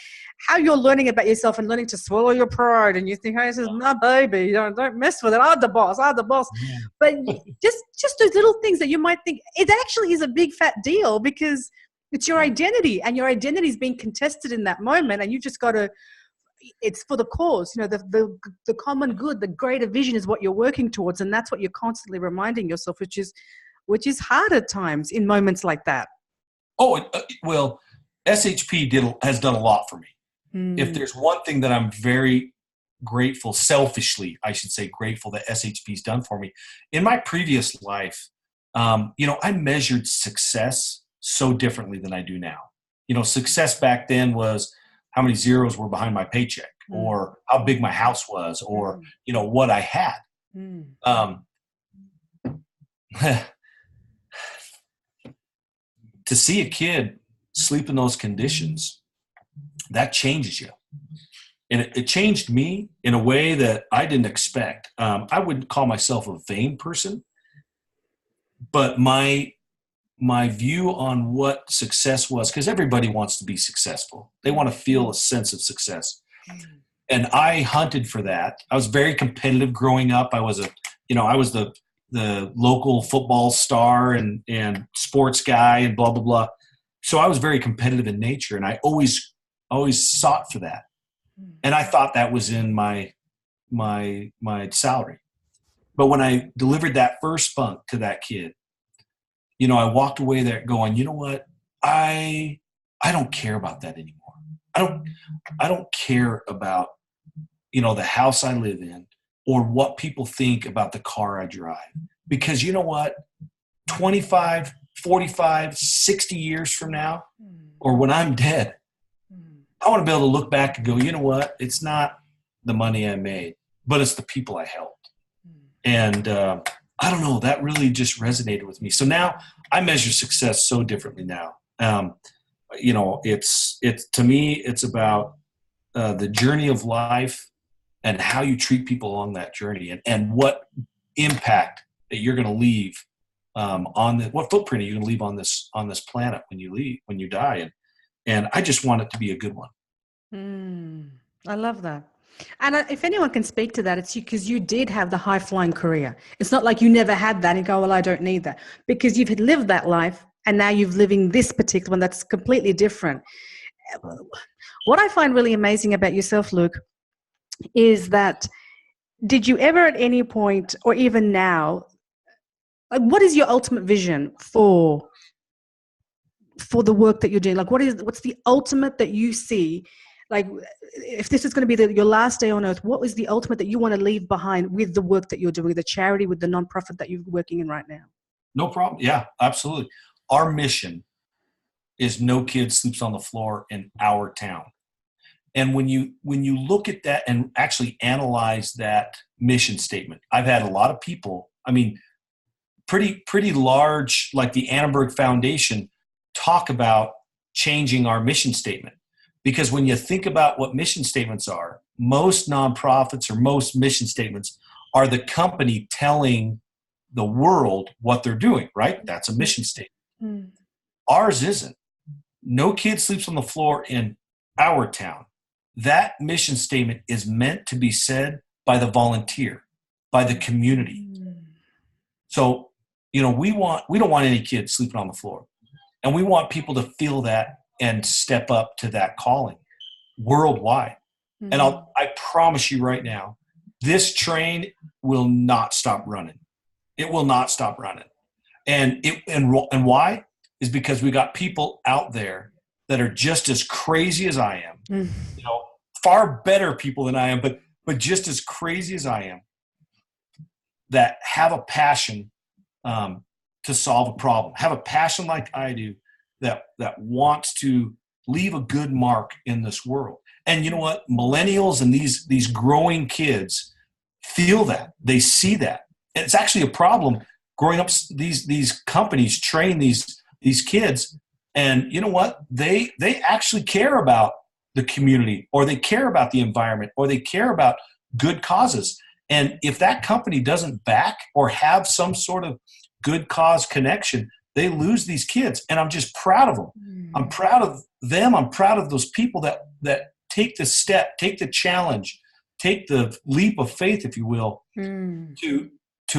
how you're learning about yourself and learning to swallow your pride. And you think, hey, this is my baby, don't mess with it. I'm the boss. Yeah. But just those little things that you might think, it actually is a big fat deal, because it's your identity, and your identity is being contested in that moment, and you just got to, it's for the cause, the common good, the greater vision is what you're working towards, and that's what you're constantly reminding yourself, which is hard at times in moments like that. Oh, well, SHP has done a lot for me. If there's one thing that I'm very grateful, selfishly, I should say grateful, that SHP's done for me. In my previous life, I measured success so differently than I do now. Success back then was how many zeros were behind my paycheck, or how big my house was, or, what I had. To see a kid sleep in those conditions, that changes you. And it changed me in a way that I didn't expect. I wouldn't call myself a vain person, but my view on what success was, because everybody wants to be successful. They want to feel a sense of success. And I hunted for that. I was very competitive growing up. I was the local football star and sports guy and blah, blah, blah. So I was very competitive in nature, and I always sought for that. And I thought that was in my salary. But when I delivered that first bunk to that kid, I walked away there going, you know what? I don't care about that anymore. I don't care about, the house I live in, or what people think about the car I drive. Because you know what? 25, 45, 60 years from now, or when I'm dead, I want to be able to look back and go, you know what? It's not the money I made, but it's the people I helped. And I don't know, that really just resonated with me. So now I measure success so differently now. It's to me, it's about the journey of life and how you treat people along that journey, and what impact that you're going to leave what footprint are you going to leave on this planet when you die. And I just want it to be a good one. I love that. And if anyone can speak to that, it's you, because you did have the high-flying career. It's not like you never had that and go, well, I don't need that, because you've lived that life, and now you're living this particular one that's completely different. What I find really amazing about yourself, Luke, is that did you ever at any point, or even now, what is your ultimate vision for the work that you're doing? Like, what's the ultimate that you see? Like, if this is going to be your last day on earth, what is the ultimate that you want to leave behind with the work that you're doing, with the charity, with the nonprofit that you're working in right now? No problem. Yeah, absolutely. Our mission is no kid sleeps on the floor in our town. And when you look at that and actually analyze that mission statement, I've had a lot of people, pretty large, like the Annenberg Foundation, talk about changing our mission statement. Because when you think about what mission statements are, most nonprofits or most mission statements are the company telling the world what they're doing, right? That's a mission statement. Ours isn't. No kid sleeps on the floor in our town. That mission statement is meant to be said by the volunteer, by the community. So, we don't want any kids sleeping on the floor. And we want people to feel that and step up to that calling worldwide. And I promise you right now, this train will not stop running. It will not stop running. And why? Is because we got people out there that are just as crazy as I am. Far better people than I am, but just as crazy as I am, that have a passion to solve a problem, have a passion like I do, that wants to leave a good mark in this world. And you know what? Millennials and these growing kids feel that. They see that. And it's actually a problem growing up. These companies train these kids, and you know what? They actually care about the community, or they care about the environment, or they care about good causes. And if that company doesn't back or have some sort of good cause connection, they lose these kids. And I'm just proud of them. I'm proud of them. I'm proud of those people that take the step, take the challenge, take the leap of faith, if you will, to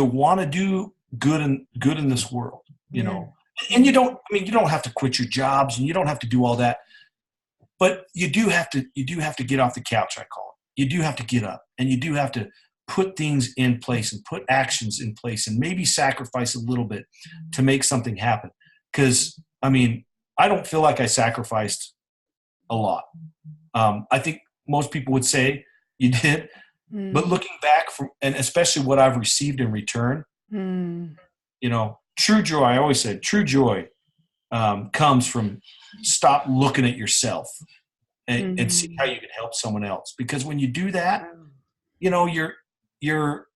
want to do good in this world, you know. And you don't have to quit your jobs, and you don't have to do all that, but you do have to get off the couch, I call it. You do have to get up, and you do have to put things in place and put actions in place, and maybe sacrifice a little bit to make something happen. Because I don't feel like I sacrificed a lot. I think most people would say you did, but looking back and especially what I've received in return, you know, true joy. I always said true joy comes from stop looking at yourself and see how you can help someone else. Because when you do that, you know, you're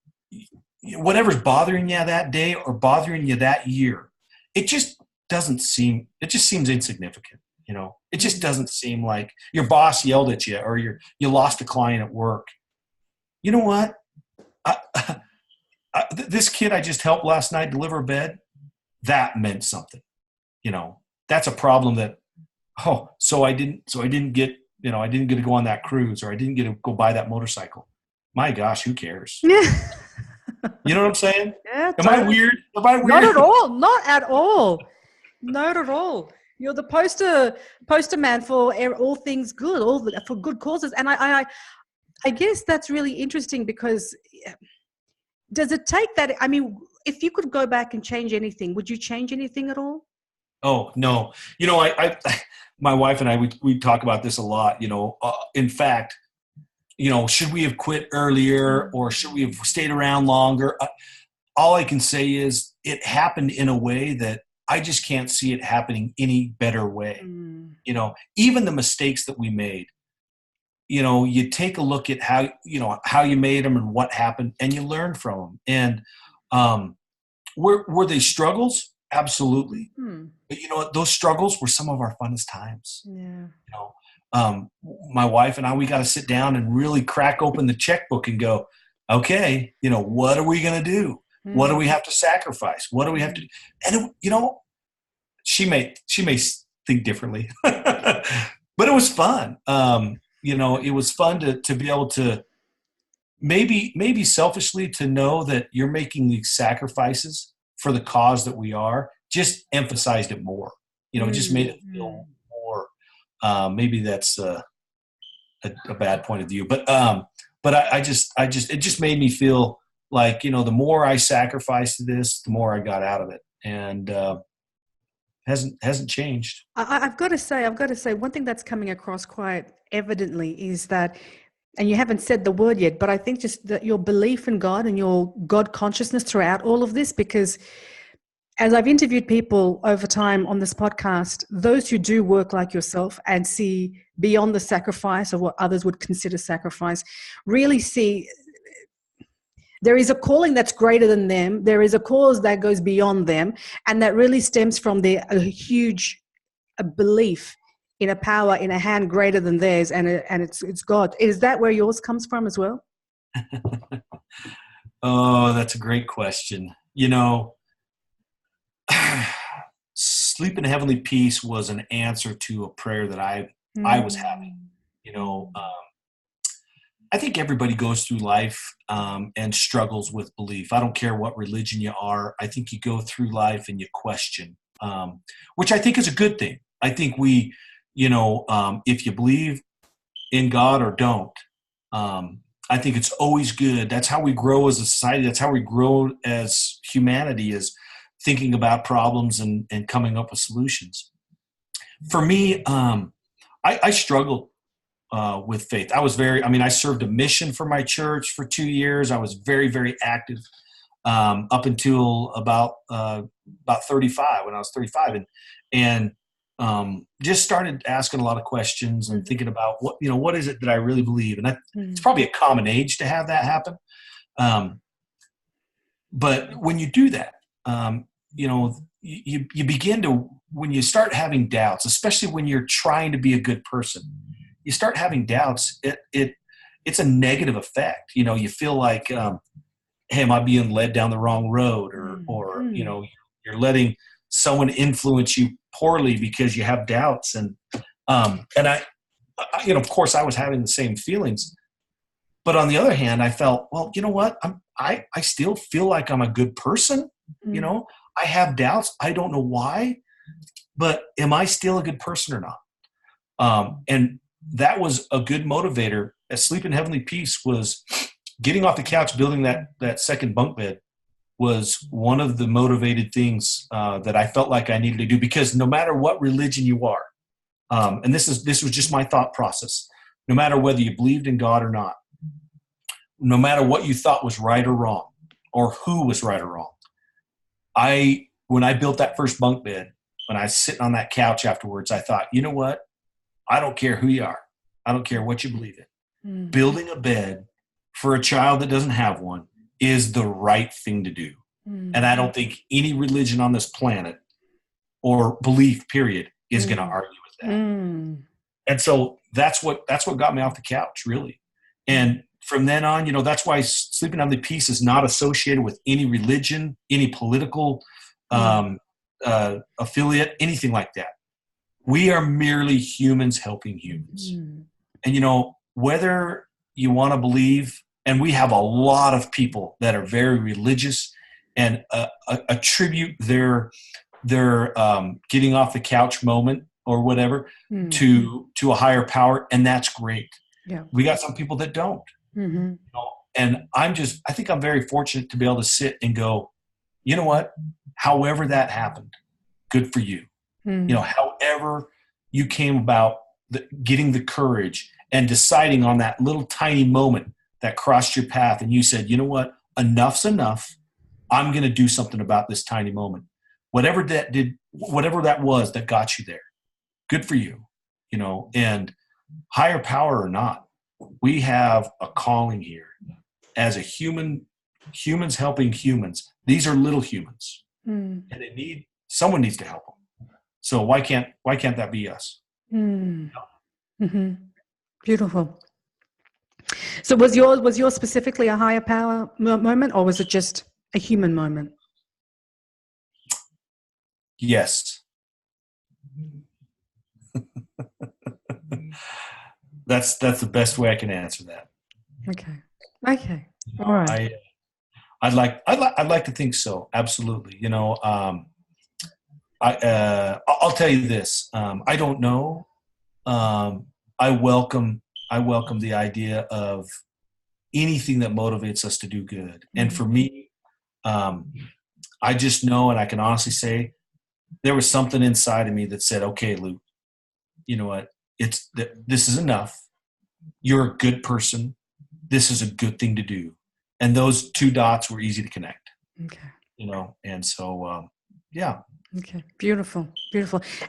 whatever's bothering you that day or bothering you that year, it just seems insignificant. You know, it just doesn't seem like your boss yelled at you or you lost a client at work. You know what? This kid I just helped last night deliver a bed, that meant something. You know, that's a problem that, so I didn't get to go on that cruise, or I didn't get to go buy that motorcycle. My gosh, who cares? You know what I'm saying? Yeah, Am I weird? Not at all. Not at all. Not at all. You're the poster man for all things good, for good causes. And I guess that's really interesting, because does it take that? I mean, if you could go back and change anything, would you change anything at all? Oh, no. You know, I my wife and I, we talk about this a lot, you know. In fact, you know, should we have quit earlier, or should we have stayed around longer? All I can say is it happened in a way that I just can't see it happening any better way. You know, even the mistakes that we made, you know, you take a look at how you made them and what happened, and you learn from them. And were they struggles? Absolutely. But you know what? Those struggles were some of our funnest times. Yeah. You know, my wife and I, we got to sit down and really crack open the checkbook and go, okay, you know, what are we going to do? What do we have to sacrifice? What do we have to do? And you know, she may think differently, but it was fun. You know, it was fun to be able to maybe selfishly to know that you're making these sacrifices for the cause that we are, just emphasized it more. You know, just made it feel more. Maybe that's a bad point of view, but I just it just made me feel like, you know, the more I sacrificed this, the more I got out of it, and hasn't changed. I've got to say, one thing that's coming across quite evidently is that, and you haven't said the word yet, but I think just that your belief in God and your God consciousness throughout all of this, because as I've interviewed people over time on this podcast, those who do work like yourself and see beyond the sacrifice of what others would consider sacrifice, really see there is a calling that's greater than them. There is a cause that goes beyond them, and that really stems from a huge belief in a power, in a hand greater than theirs, and it's God. Is that where yours comes from as well? Oh, that's a great question. You know, sleep in heavenly peace was an answer to a prayer that I was having. You know, I think everybody goes through life and struggles with belief. I don't care what religion you are. I think you go through life and you question, which I think is a good thing. I think we, you know, if you believe in God or don't, I think it's always good. That's how we grow as a society. That's how we grow as humanity, is thinking about problems and coming up with solutions. For me, I struggled with faith. I served a mission for my church for 2 years. I was very, very active up until about 35, when I was 35, and just started asking a lot of questions and thinking about what is it that I really believe? And it's probably a common age to have that happen. But when you do that, you know, you begin to, when you start having doubts, especially when you're trying to be a good person, you start having doubts, it's a negative effect. You know, you feel like, hey, am I being led down the wrong road? Or you know, you're letting someone influence you poorly because you have doubts. And I, you know, of course I was having the same feelings, but on the other hand, I felt, well, you know what? I still feel like I'm a good person. You know, I have doubts. I don't know why, but am I still a good person or not? And that was a good motivator. Sleep in Heavenly Peace was getting off the couch, building that second bunk bed was one of the motivated things that I felt like I needed to do, because no matter what religion you are, and this was just my thought process, no matter whether you believed in God or not, no matter what you thought was right or wrong, or who was right or wrong, when I built that first bunk bed, when I was sitting on that couch afterwards, I thought, you know what? I don't care who you are. I don't care what you believe in. Building a bed for a child that doesn't have one is the right thing to do. And I don't think any religion on this planet or belief period is going to argue with that. And so that's what got me off the couch, really. And from then on, you know, that's why Sleeping on the Peace is not associated with any religion, any political affiliate, anything like that. We are merely humans helping humans. And, you know, whether you want to believe, and we have a lot of people that are very religious and attribute their getting off the couch moment or whatever to a higher power, and that's great. Yeah. We got some people that don't. You know, and I think I'm very fortunate to be able to sit and go, you know what? However that happened, good for you. You know, however you came about getting the courage and deciding on that little tiny moment that crossed your path, and you said, you know what? Enough's enough. I'm going to do something about this tiny moment. Whatever that was that got you there, good for you. You know, and higher power or not, we have a calling here as a humans helping humans. These are little humans, and someone needs to help them. So why can't that be us? Beautiful. So was yours specifically a higher power moment, or was it just a human moment? Yes. That's the best way I can answer that. Okay. All right. I'd like to think so. Absolutely. You know, I'll tell you this. I don't know. I welcome the idea of anything that motivates us to do good. And for me, I just know, and I can honestly say, there was something inside of me that said, okay, Luke, you know what? This is enough. You're a good person. This is a good thing to do. And those two dots were easy to connect. Okay. You know, and so, yeah. Okay. Beautiful.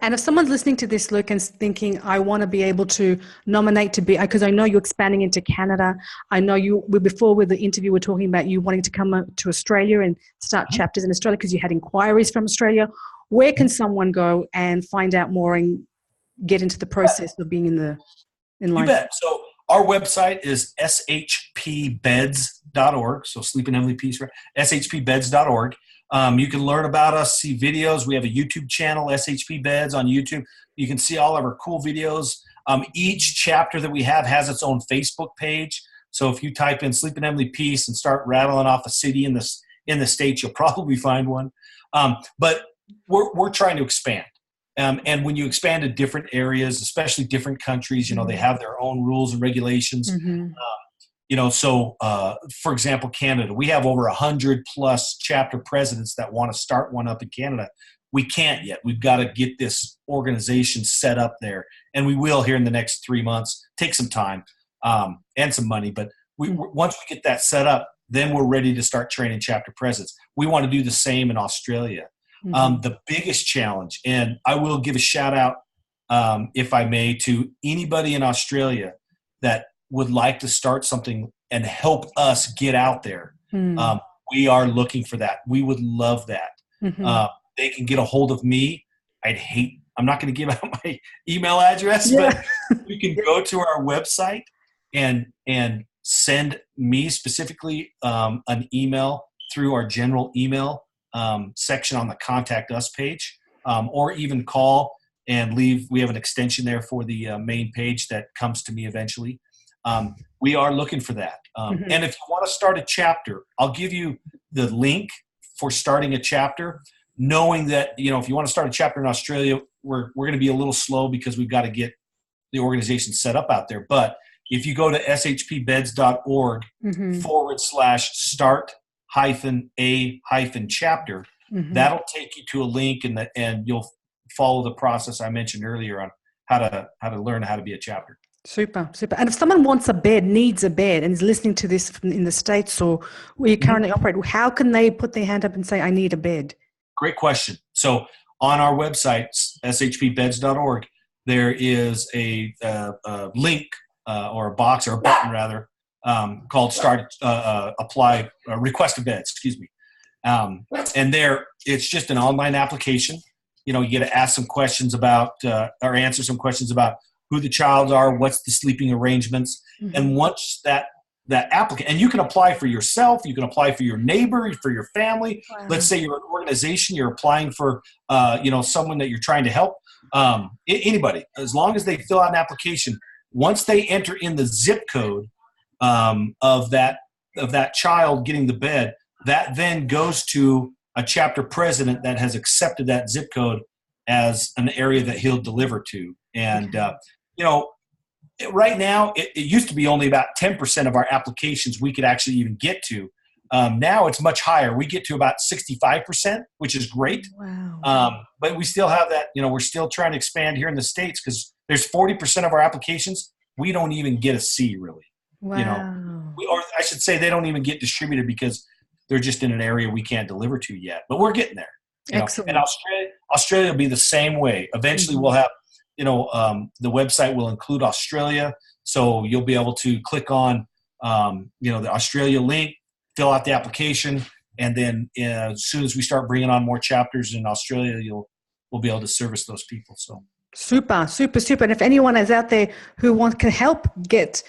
And if someone's listening to this, Luke, and thinking, I want to be able to nominate to be, because I know you're expanding into Canada. I know before with the interview, we're talking about you wanting to come to Australia and start chapters in Australia because you had inquiries from Australia. Where can someone go and find out more and get into the process of being in life? You bet. So our website is shpbeds.org. So Sleep in Heavenly Peace, shpbeds.org. You can learn about us, see videos. We have a YouTube channel, SHP Beds on YouTube. You can see all of our cool videos. Each chapter that we have has its own Facebook page. So if you type in Sleep in Heavenly Peace and start rattling off a city in the States, you'll probably find one. But we're trying to expand. And when you expand to different areas, especially different countries, you know, they have their own rules and regulations. You know, so for example, Canada, we have over 100 plus chapter presidents that want to start one up in Canada. We can't yet. We've got to get this organization set up there, and we will here in the next 3 months. Take some time and some money, but once we get that set up, then we're ready to start training chapter presidents. We want to do the same in Australia. The biggest challenge, and I will give a shout out, if I may, to anybody in Australia that would like to start something and help us get out there. We are looking for that. We would love that. They can get a hold of me. I'm not going to give out my email address, Yeah. but you can go to our website and send me specifically an email through our general email section on the Contact Us page, or even call and leave. We have an extension there for the main page that comes to me eventually. We are looking for that. And if you want to start a chapter, I'll give you the link for starting a chapter, knowing that, if you want to start a chapter in Australia, we're going to be a little slow because we've got to get the organization set up out there. But if you go to shpbeds.org /start-a-chapter, that'll take you to a link, and you'll follow the process I mentioned earlier on how to learn how to be a chapter. Super. And if someone needs a bed, and is listening to this in the States or where you currently operate, how can they put their hand up and say, I need a bed? Great question. So on our website, shpbeds.org, there is a link or a box, or a button rather, called request a bed, excuse me. And there, it's just an online application. You get to ask some questions about, or answer some questions about who the child are, what's the sleeping arrangements. And once that applicant, and you can apply for yourself, you can apply for your neighbor, for your family. Wow. Let's say you're an organization, you're applying for, someone that you're trying to help. Anybody, as long as they fill out an application, once they enter in the zip code of that child getting the bed, that then goes to a chapter president that has accepted that zip code as an area that he'll deliver to. And, right now, it used to be only about 10% of our applications we could actually even get to. Now it's much higher. We get to about 65%, which is great. Wow. But we still have that, we're still trying to expand here in the States, because there's 40% of our applications we don't even get a C, really. Wow. Or I should say, they don't even get distributed because they're just in an area we can't deliver to yet. But we're getting there. Excellent. And Australia will be the same way. Eventually we'll have, the website will include Australia. So you'll be able to click on, the Australia link, fill out the application, and then as soon as we start bringing on more chapters in Australia, we'll be able to service those people. So super. And if anyone is out there who can help get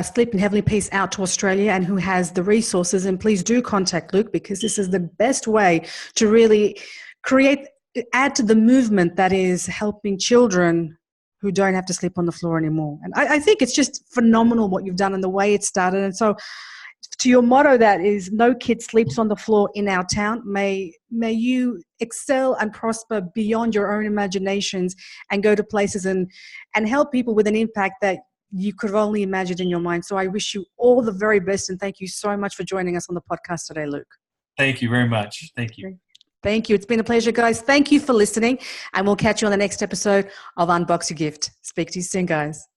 Sleep in Heavenly Peace out to Australia and who has the resources, and please do contact Luke, because this is the best way to really add to the movement that is helping children who don't have to sleep on the floor anymore. And I think it's just phenomenal what you've done and the way it started. And so to your motto, that is, no kid sleeps on the floor in our town, may you excel and prosper beyond your own imaginations and go to places and help people with an impact that you could have only imagined in your mind. So I wish you all the very best, and thank you so much for joining us on the podcast today, Luke. Thank you very much. Thank you. Thank you. It's been a pleasure, guys. Thank you for listening, and we'll catch you on the next episode of Unbox Your Gift. Speak to you soon, guys.